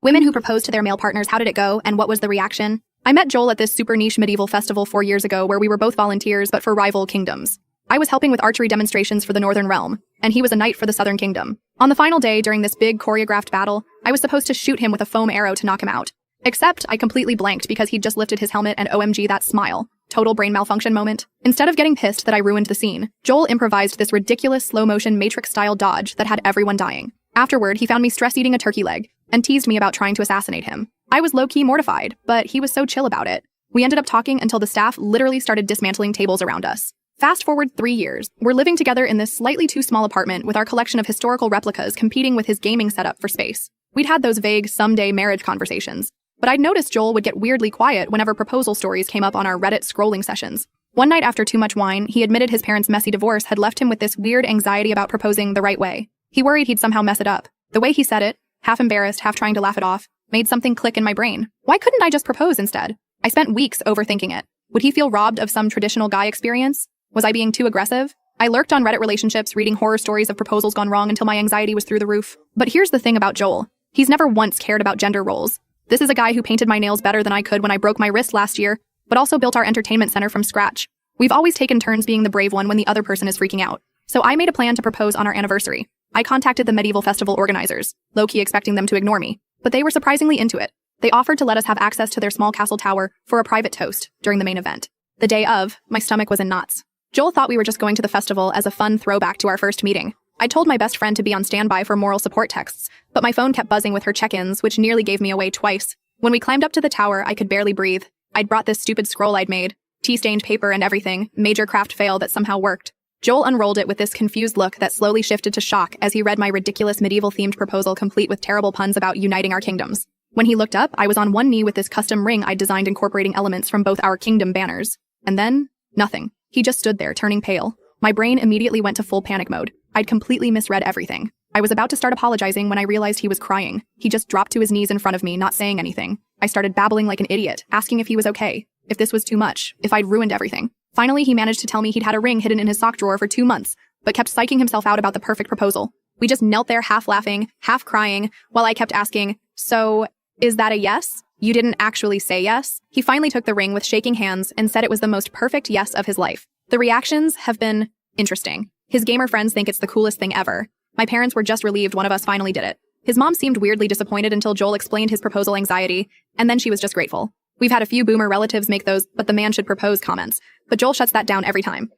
Women who proposed to their male partners, how did it go, and what was the reaction? I met Joel at this super niche medieval festival 4 years ago where we were both volunteers but for rival kingdoms. I was helping with archery demonstrations for the Northern Realm, and he was a knight for the Southern Kingdom. On the final day, during this big choreographed battle, I was supposed to shoot him with a foam arrow to knock him out. Except I completely blanked because he'd just lifted his helmet and OMG that smile. Total brain malfunction moment. Instead of getting pissed that I ruined the scene, Joel improvised this ridiculous slow-motion Matrix-style dodge that had everyone dying. Afterward, he found me stress-eating a turkey leg and teased me about trying to assassinate him. I was low-key mortified, but he was so chill about it. We ended up talking until the staff literally started dismantling tables around us. Fast forward 3 years, we're living together in this slightly too small apartment with our collection of historical replicas competing with his gaming setup for space. We'd had those vague someday marriage conversations, but I'd noticed Joel would get weirdly quiet whenever proposal stories came up on our Reddit scrolling sessions. One night after too much wine, he admitted his parents' messy divorce had left him with this weird anxiety about proposing the right way. He worried he'd somehow mess it up. The way he said it, half embarrassed, half trying to laugh it off, made something click in my brain. Why couldn't I just propose instead? I spent weeks overthinking it. Would he feel robbed of some traditional guy experience? Was I being too aggressive? I lurked on Reddit relationships, reading horror stories of proposals gone wrong until my anxiety was through the roof. But here's the thing about Joel. He's never once cared about gender roles. This is a guy who painted my nails better than I could when I broke my wrist last year, but also built our entertainment center from scratch. We've always taken turns being the brave one when the other person is freaking out. So I made a plan to propose on our anniversary. I contacted the medieval festival organizers, low-key expecting them to ignore me, but they were surprisingly into it. They offered to let us have access to their small castle tower for a private toast during the main event. The day of, my stomach was in knots. Joel thought we were just going to the festival as a fun throwback to our first meeting. I told my best friend to be on standby for moral support texts, but my phone kept buzzing with her check-ins, which nearly gave me away twice. When we climbed up to the tower, I could barely breathe. I'd brought this stupid scroll I'd made, tea-stained paper and everything, major craft fail that somehow worked. Joel unrolled it with this confused look that slowly shifted to shock as he read my ridiculous medieval-themed proposal complete with terrible puns about uniting our kingdoms. When he looked up, I was on one knee with this custom ring I'd designed incorporating elements from both our kingdom banners. And then, nothing. He just stood there, turning pale. My brain immediately went to full panic mode. I'd completely misread everything. I was about to start apologizing when I realized he was crying. He just dropped to his knees in front of me, not saying anything. I started babbling like an idiot, asking if he was okay, if this was too much, if I'd ruined everything. Finally, he managed to tell me he'd had a ring hidden in his sock drawer for 2 months, but kept psyching himself out about the perfect proposal. We just knelt there half laughing, half crying, while I kept asking, "So, is that a yes? You didn't actually say yes?" He finally took the ring with shaking hands and said it was the most perfect yes of his life. The reactions have been interesting. His gamer friends think it's the coolest thing ever. My parents were just relieved one of us finally did it. His mom seemed weirdly disappointed until Joel explained his proposal anxiety, and then she was just grateful. We've had a few boomer relatives make those "but the man should propose" comments, but Joel shuts that down every time.